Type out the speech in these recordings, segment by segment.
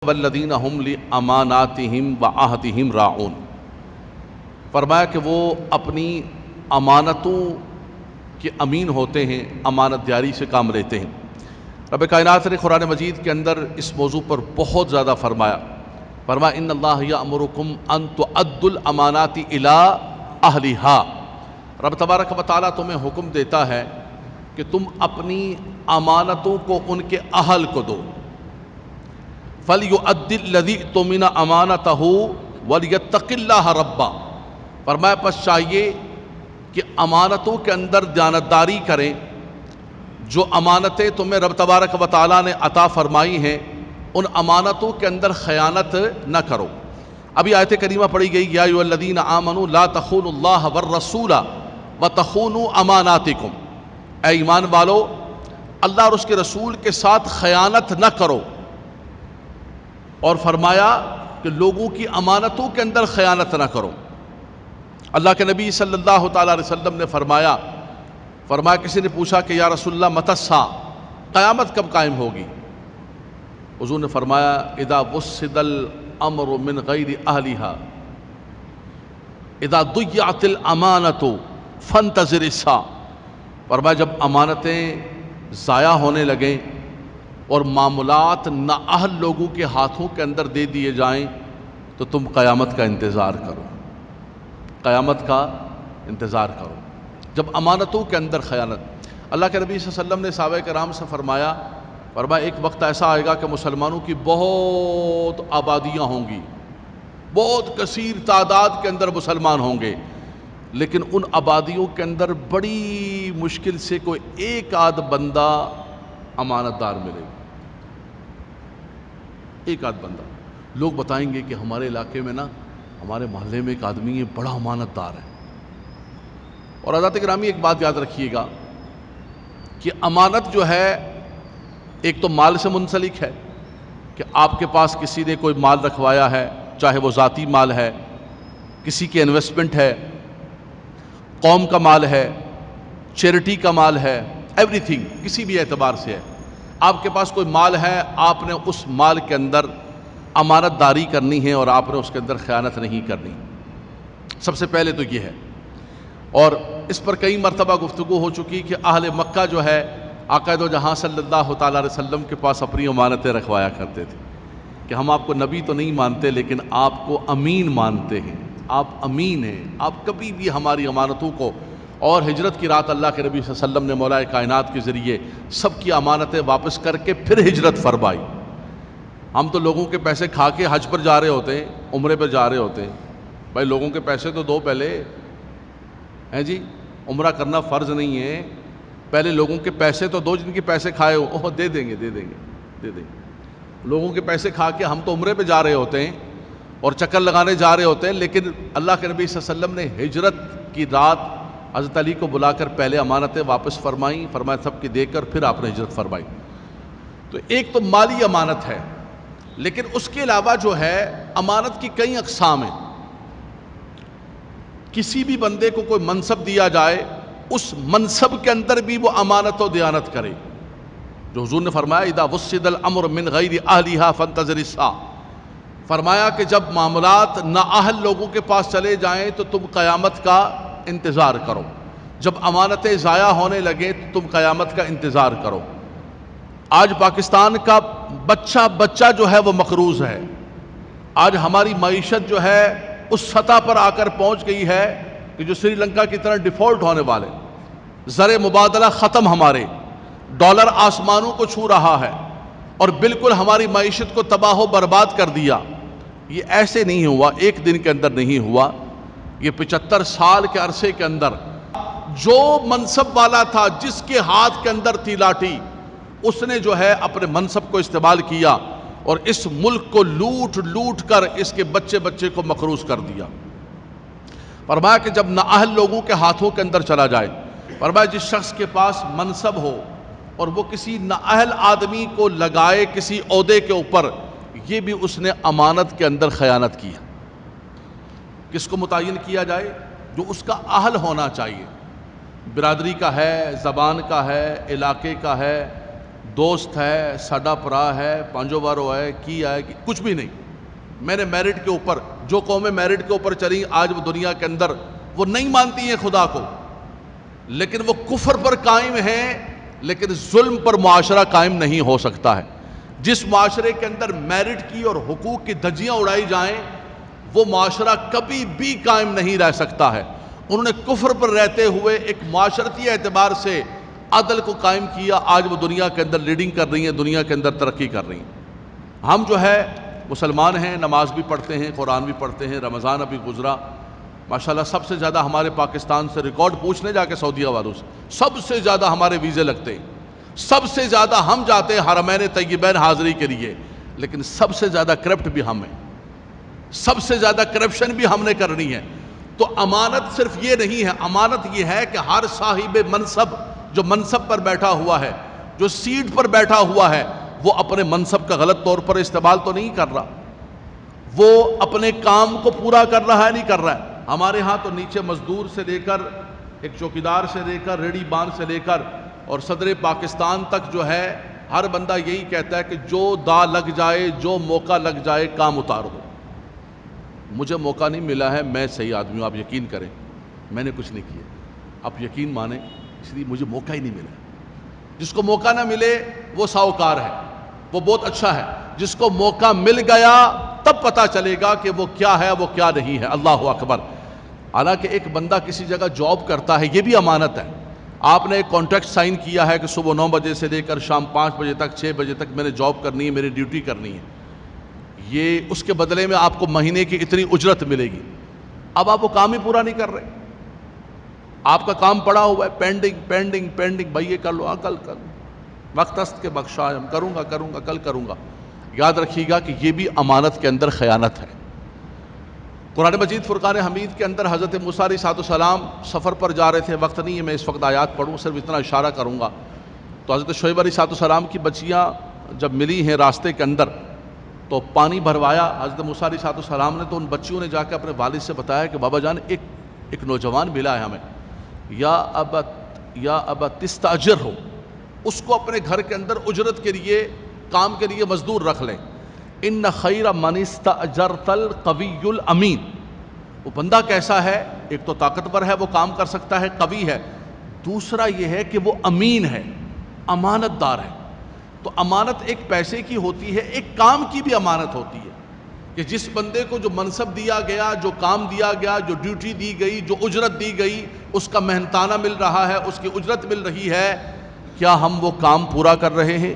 والذین هم لاماناتهم وعہدهم راعون، فرمایا کہ وہ اپنی امانتوں کے امین ہوتے ہیں، امانت داری سے کام لیتے ہیں۔ رب کائنات نے قرآن مجید کے اندر اس موضوع پر بہت زیادہ فرمایا ان اللہ یأمرکم ان تؤدوا الامانات الی اہلہا، رب تبارک و تعالیٰ تمہیں حکم دیتا ہے کہ تم اپنی امانتوں کو ان کے اہل کو دو۔ فَلْيُؤَدِّ الَّذِي اؤْتُمِنَ أَمَانَتَهُ وَلْيَتَّقِ اللَّهَ رَبَّهُ، فرمایا پس چاہیے کہ امانتوں کے اندر دیانتداری کریں، جو امانتیں تمہیں رب تبارک و تعالیٰ نے عطا فرمائی ہیں ان امانتوں کے اندر خیانت نہ کرو۔ ابھی آیت کریمہ پڑھی گئی یا ایھا الذین آمنوا لا تخونوا اللہ والرسول وتخونوا اماناتکم، اے ایمان والو اللہ اور اس کے رسول کے ساتھ خیانت نہ کرو، اور فرمایا کہ لوگوں کی امانتوں کے اندر خیانت نہ کرو۔ اللہ کے نبی صلی اللہ تعالیٰ علیہ وسلم نے فرمایا کسی نے پوچھا کہ یا رسول اللہ متی الساعہ، قیامت کب قائم ہوگی؟ حضور نے فرمایا اذا وسد الامر من غیر اہلہا، اذا ضیعت الامانۃ فانتظر الساعہ، فرمایا جب امانتیں ضائع ہونے لگیں اور معاملات نااہل لوگوں کے ہاتھوں کے اندر دے دیے جائیں تو تم قیامت کا انتظار کرو، قیامت کا انتظار کرو۔ جب امانتوں کے اندر خیانت، اللہ کے نبی صلی اللہ علیہ وسلم نے صحابہ کرام سے فرمایا ایک وقت ایسا آئے گا کہ مسلمانوں کی بہت آبادیاں ہوں گی، بہت کثیر تعداد کے اندر مسلمان ہوں گے، لیکن ان آبادیوں کے اندر بڑی مشکل سے کوئی ایک آدھ بندہ امانت دار ملے گا، ایک آدھ بندہ۔ لوگ بتائیں گے کہ ہمارے علاقے میں ہمارے محلے میں ایک آدمی ہے بڑا امانت دار ہے۔ اور حضرات گرامی ایک بات یاد رکھیے گا کہ امانت جو ہے ایک تو مال سے منسلک ہے کہ آپ کے پاس کسی نے کوئی مال رکھوایا ہے، چاہے وہ ذاتی مال ہے، کسی کی انویسٹمنٹ ہے، قوم کا مال ہے، چیریٹی کا مال ہے، ایوری تھنگ، کسی بھی اعتبار سے ہے، آپ کے پاس کوئی مال ہے، آپ نے اس مال کے اندر امانت داری کرنی ہے اور آپ نے اس کے اندر خیانت نہیں کرنی، سب سے پہلے تو یہ ہے۔ اور اس پر کئی مرتبہ گفتگو ہو چکی کہ اہل مکہ جو ہے آقا دو جہاں صلی اللہ تعالیٰ علیہ وسلم کے پاس اپنی امانتیں رکھوایا کرتے تھے کہ ہم آپ کو نبی تو نہیں مانتے لیکن آپ کو امین مانتے ہیں، آپ امین ہیں، آپ کبھی بھی ہماری امانتوں کو۔ اور ہجرت کی رات اللہ کے نبی صلی اللہ علیہ وسلم نے مولا کائنات کے ذریعے سب کی امانتیں واپس کر کے پھر ہجرت فرمائی۔ ہم تو لوگوں کے پیسے کھا کے حج پر جا رہے ہوتے ہیں، عمرے پر جا رہے ہوتے ہیں، بھائی لوگوں کے پیسے تو دو پہلے ہیں جی، عمرہ کرنا فرض نہیں ہے، پہلے لوگوں کے پیسے تو دو، جن کے پیسے کھائے ہو دے دیں گے۔ لوگوں کے پیسے کھا کے ہم تو عمرے پہ جا رہے ہوتے ہیں اور چکر لگانے جا رہے ہوتے ہیں، لیکن اللہ کے نبی صلی اللہ علیہ وسلم نے ہجرت کی رات حضرت علی کو بلا کر پہلے امانتیں واپس فرمائیں، فرمایا سب کی دے کر پھر آپ نے ہجرت فرمائی۔ تو ایک تو مالی امانت ہے، لیکن اس کے علاوہ جو ہے امانت کی کئی اقسام ہیں۔ کسی بھی بندے کو کوئی منصب دیا جائے، اس منصب کے اندر بھی وہ امانت و دیانت کرے، جو حضور نے فرمایا اذا وسد الامر من غیر اہلہا فانتظر الساعہ، فرمایا کہ جب معاملات نااہل لوگوں کے پاس چلے جائیں تو تم قیامت کا انتظار کرو، جب امانتیں ضائع ہونے لگیں تو تم قیامت کا انتظار کرو۔ آج پاکستان کا بچہ جو ہے وہ مقروض ہے، آج ہماری معیشت جو ہے اس سطح پر آ کر پہنچ گئی ہے کہ جو سری لنکا کی طرح ڈیفالٹ ہونے والے، زر مبادلہ ختم، ہمارے ڈالر آسمانوں کو چھو رہا ہے اور بالکل ہماری معیشت کو تباہ و برباد کر دیا۔ یہ ایسے نہیں ہوا، ایک دن کے اندر نہیں ہوا، یہ 75 سال کے عرصے کے اندر جو منصب والا تھا، جس کے ہاتھ کے اندر تھی لاٹھی، اس نے جو ہے اپنے منصب کو استعمال کیا اور اس ملک کو لوٹ کر اس کے بچے کو مقروض کر دیا۔ فرمایا کہ جب نااہل لوگوں کے ہاتھوں کے اندر چلا جائے، فرمایا جس شخص کے پاس منصب ہو اور وہ کسی نااہل آدمی کو لگائے کسی عہدے کے اوپر، یہ بھی اس نے امانت کے اندر خیانت کی۔ کس کو متعین کیا جائے؟ جو اس کا اہل ہونا چاہیے، برادری کا ہے، زبان کا ہے، علاقے کا ہے، دوست ہے, ساڈا پرا ہے, پانجو بارو ہے, کی ہے, کچھ بھی نہیں. میں نے میرٹ کے اوپر, جو قومیں میرٹ کے اوپر چلی آج وہ دنیا کے اندر وہ نہیں مانتی ہیں خدا کو, لیکن وہ کفر پر قائم ہیں, لیکن ظلم پر معاشرہ قائم نہیں ہو سکتا ہے. جس معاشرے کے اندر میرٹ کی اور حقوق کی دھجیاں اڑائی جائیں وہ معاشرہ کبھی بھی قائم نہیں رہ سکتا ہے. انہوں نے کفر پر رہتے ہوئے ایک معاشرتی اعتبار سے عدل کو قائم کیا, آج وہ دنیا کے اندر لیڈنگ کر رہی ہیں, دنیا کے اندر ترقی کر رہی ہیں. ہم جو ہے مسلمان ہیں, نماز بھی پڑھتے ہیں, قرآن بھی پڑھتے ہیں, رمضان ابھی گزرا ماشاءاللہ. سب سے زیادہ ہمارے پاکستان سے ریکارڈ پوچھنے جا کے سعودیہ والوں سے, سب سے زیادہ ہمارے ویزے لگتے ہیں, سب سے زیادہ ہم جاتے ہیں حرمین طیبین حاضری کے لیے, لیکن سب سے زیادہ کرپٹ بھی ہم ہیں, سب سے زیادہ کرپشن بھی ہم نے کرنی ہے. تو امانت صرف یہ نہیں ہے, امانت یہ ہے کہ ہر صاحب منصب جو منصب پر بیٹھا ہوا ہے, جو سیٹ پر بیٹھا ہوا ہے, وہ اپنے منصب کا غلط طور پر استعمال تو نہیں کر رہا, وہ اپنے کام کو پورا کر رہا ہے, نہیں کر رہا ہے. ہمارے ہاں تو نیچے مزدور سے لے کر ایک چوکیدار سے لے کر ریڑھی بان سے لے کر اور صدر پاکستان تک جو ہے ہر بندہ یہی کہتا ہے کہ جو دا لگ جائے, جو موقع لگ جائے, کام اتار دو. مجھے موقع نہیں ملا ہے, میں صحیح آدمی ہوں, آپ یقین کریں, میں نے کچھ نہیں کیا, آپ یقین مانیں, اس لیے مجھے موقع ہی نہیں ملا. جس کو موقع نہ ملے وہ ساہوکار ہے, وہ بہت اچھا ہے. جس کو موقع مل گیا تب پتہ چلے گا کہ وہ کیا ہے, وہ کیا نہیں ہے. اللہ اکبر. حالانکہ ایک بندہ کسی جگہ جاب کرتا ہے, یہ بھی امانت ہے. آپ نے ایک کانٹریکٹ سائن کیا ہے کہ صبح 9 بجے سے لے کر شام 5 بجے تک, 6 بجے تک میں نے جاب کرنی ہے, میری ڈیوٹی کرنی ہے. یہ اس کے بدلے میں آپ کو مہینے کی اتنی اجرت ملے گی. اب آپ وہ کام ہی پورا نہیں کر رہے, آپ کا کام پڑا ہوا ہے, پینڈنگ پینڈنگ پینڈنگ. بھائی یہ کر لو, کل کر لو, وقت است کے بخشائے, کروں گا کل کروں گا. یاد رکھیے گا کہ یہ بھی امانت کے اندر خیانت ہے. قرآن مجید فرقان حمید کے اندر حضرت موسیٰ علیہ السلام سفر پر جا رہے تھے. وقت نہیں ہے میں اس وقت آیات پڑھوں, صرف اتنا اشارہ کروں گا. تو حضرت شعیب علیہ السلام کی بچیاں جب ملی ہیں راستے کے اندر تو پانی بھروایا حضرت موسیٰ علیہ السلام نے. تو ان بچیوں نے جا کے اپنے والد سے بتایا کہ بابا جان ایک نوجوان ملا ہے ہمیں, یا ابا تستاجر ہو, اس کو اپنے گھر کے اندر اجرت کے لیے, کام کے لیے مزدور رکھ لیں. ان خیر من استاجرت القوی الامین. وہ بندہ کیسا ہے, ایک تو طاقتور ہے, وہ کام کر سکتا ہے, قوی ہے, دوسرا یہ ہے کہ وہ امین ہے, امانت دار ہے. تو امانت ایک پیسے کی ہوتی ہے, ایک کام کی بھی امانت ہوتی ہے کہ جس بندے کو جو منصب دیا گیا, جو کام دیا گیا, جو ڈیوٹی دی گئی, جو اجرت دی گئی, اس کا محنتانہ مل رہا ہے, اس کی اجرت مل رہی ہے, کیا ہم وہ کام پورا کر رہے ہیں؟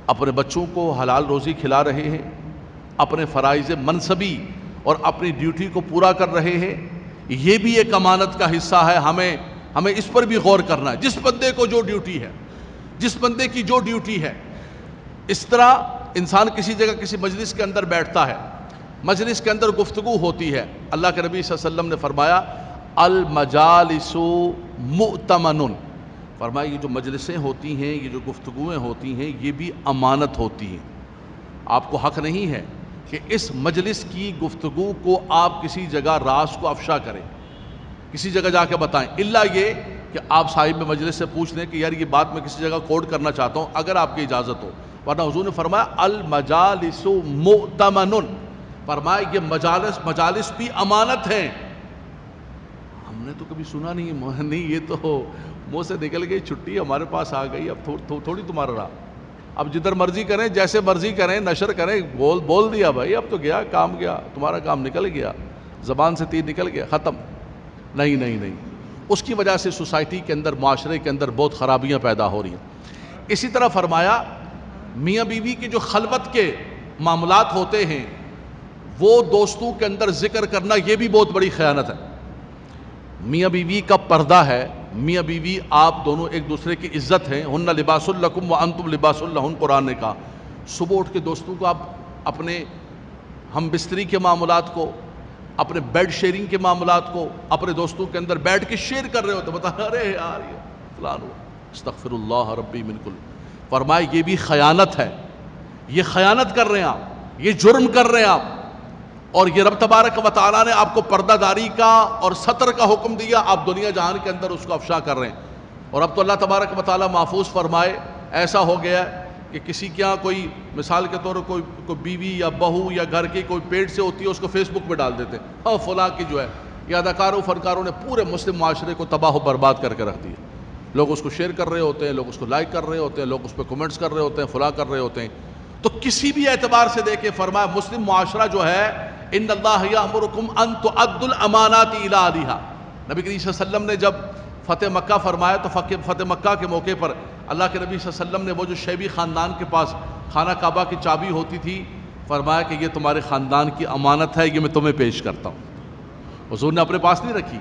اپنے بچوں کو حلال روزی کھلا رہے ہیں, اپنے فرائض منصبی اور اپنی ڈیوٹی کو پورا کر رہے ہیں؟ یہ بھی ایک امانت کا حصہ ہے. ہمیں اس پر بھی غور کرنا ہے. جس بندے کو جو ڈیوٹی ہے, جس بندے کی جو ڈیوٹی ہے. اس طرح انسان کسی جگہ کسی مجلس کے اندر بیٹھتا ہے, مجلس کے اندر گفتگو ہوتی ہے. اللہ کے نبی صلی اللہ علیہ وسلم نے فرمایا المجالس مؤتمن, فرمایا یہ جو مجلسیں ہوتی ہیں, یہ جو گفتگویں ہوتی ہیں, یہ بھی امانت ہوتی ہیں. آپ کو حق نہیں ہے کہ اس مجلس کی گفتگو کو آپ کسی جگہ راز کو افشا کریں, کسی جگہ جا کے بتائیں, الا یہ کہ آپ صاحب مجلس سے پوچھ لیں کہ یار یہ بات میں کسی جگہ کوڈ کرنا چاہتا ہوں, اگر آپ کی اجازت ہو. ورنہ حضور نے فرمایا المجالس مؤتمن, فرمایا یہ مجالس بھی امانت ہیں. ہم نے تو کبھی سنا نہیں, یہ تو منہ سے نکل گئی, چھٹی ہمارے پاس آ گئی, اب تھوڑی تمہارا رہا, اب جدھر مرضی کریں, جیسے مرضی کریں, نشر کریں, بول دیا بھائی, اب تو گیا کام, گیا تمہارا کام, نکل گیا, زبان سے تیر نکل گیا, ختم. نہیں. اس کی وجہ سے سوسائٹی کے اندر, معاشرے کے اندر بہت خرابیاں پیدا ہو رہی ہیں. اسی طرح فرمایا میاں بیوی کے جو خلوت کے معاملات ہوتے ہیں وہ دوستوں کے اندر ذکر کرنا, یہ بھی بہت بڑی خیانت ہے. میاں بیوی کا پردہ ہے, میاں بیوی آپ دونوں ایک دوسرے کی عزت ہیں. ہن لباس لکم وانتم لباس لہن, قرآن نے کہا. صبح اٹھ کے دوستوں کو آپ اپنے ہم بستری کے معاملات کو, اپنے بیڈ شیئرنگ کے معاملات کو اپنے دوستوں کے اندر بیٹھ کے شیئر کر رہے ہو تو بتا ارے یار یہ فلان ہوا, استغفر اللہ ربی من کل. فرمائے یہ بھی خیانت ہے, یہ خیانت کر رہے ہیں آپ, یہ جرم کر رہے ہیں آپ. اور یہ رب تبارک و تعالیٰ نے آپ کو پردہ داری کا اور ستر کا حکم دیا, آپ دنیا جہان کے اندر اس کو افشا کر رہے ہیں. اور اب تو اللہ تبارک و تعالیٰ محفوظ فرمائے ایسا ہو گیا ہے کہ کسی کے یہاں کوئی مثال کے طور پر کوئی بیوی یا بہو یا گھر کی کوئی پیٹ سے ہوتی ہے، اس کو فیس بک پہ ڈال دیتے ہیں، ہاں فلاں کی جو ہے، یہ اداکاروں فنکاروں نے پورے مسلم معاشرے کو تباہ و برباد کر کے رکھ دیا. لوگ اس کو شیئر کر رہے ہوتے ہیں، لوگ اس کو لائک کر رہے ہوتے ہیں، لوگ اس پہ کمنٹس کر رہے ہوتے ہیں، فلاں کر رہے ہوتے ہیں. تو کسی بھی اعتبار سے دیکھیں، فرمایا مسلم معاشرہ جو ہے، ان اللہ یامرکم ان تؤدوا الامانات الی اہلھا. نبی کریم صلی اللہ علیہ وسلم نے جب فتح مکہ فرمایا تو فتح مکہ کے موقع پر اللہ کے نبی صلی اللہ علیہ وسلم نے وہ جو شیبی خاندان کے پاس خانہ کعبہ کی چابی ہوتی تھی، فرمایا کہ یہ تمہارے خاندان کی امانت ہے، یہ میں تمہیں پیش کرتا ہوں. حضور نے اپنے پاس نہیں رکھی،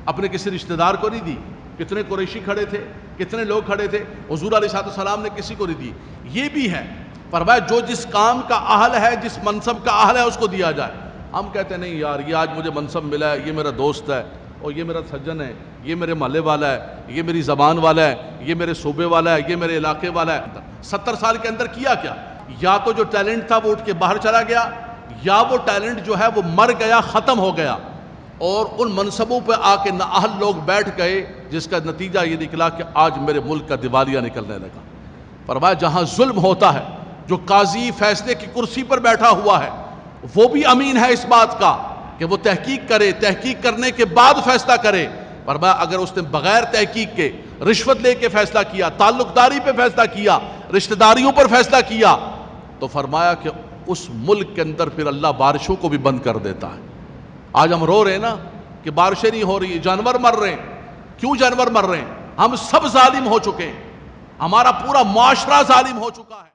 اپنے کسی رشتہ دار کو نہیں دی. کتنے قریشی کھڑے تھے، کتنے لوگ کھڑے تھے، حضور علیہ السلام نے کسی کو نہیں دی. یہ بھی ہے، فرمایا جو جس کام کا اہل ہے، جس منصب کا اہل ہے، اس کو دیا جائے. ہم کہتے ہیں نہیں یار، یہ آج مجھے منصب ملا ہے، یہ میرا دوست ہے، اور یہ میرا سجن ہے، یہ میرے محلے والا ہے، یہ میری زبان والا ہے، یہ میرے صوبے والا ہے، یہ میرے علاقے والا ہے. 70 سال کے اندر کیا کیا؟ یا تو جو ٹیلنٹ تھا وہ اٹھ کے باہر چلا گیا، یا وہ ٹیلنٹ جو ہے وہ مر گیا، ختم ہو گیا، اور ان منصبوں پہ آ کے نااہل لوگ بیٹھ گئے، جس کا نتیجہ یہ نکلا کہ آج میرے ملک کا دیوالیہ نکلنے لگا. فرمایا جہاں ظلم ہوتا ہے، جو قاضی فیصلے کی کرسی پر بیٹھا ہوا ہے وہ بھی امین ہے اس بات کا کہ وہ تحقیق کرے، تحقیق کرنے کے بعد فیصلہ کرے. فرمایا اگر اس نے بغیر تحقیق کے رشوت لے کے فیصلہ کیا، تعلق داری پہ فیصلہ کیا، رشتہ داریوں پر فیصلہ کیا، تو فرمایا کہ اس ملک کے اندر پھر اللہ بارشوں کو بھی بند کر دیتا ہے. آج ہم رو رہے ہیں نا کہ بارشیں نہیں ہو رہی، جانور مر رہے ہیں. کیوں جانور مر رہے ہیں؟ ہم سب ظالم ہو چکے ہیں، ہمارا پورا معاشرہ ظالم ہو چکا ہے.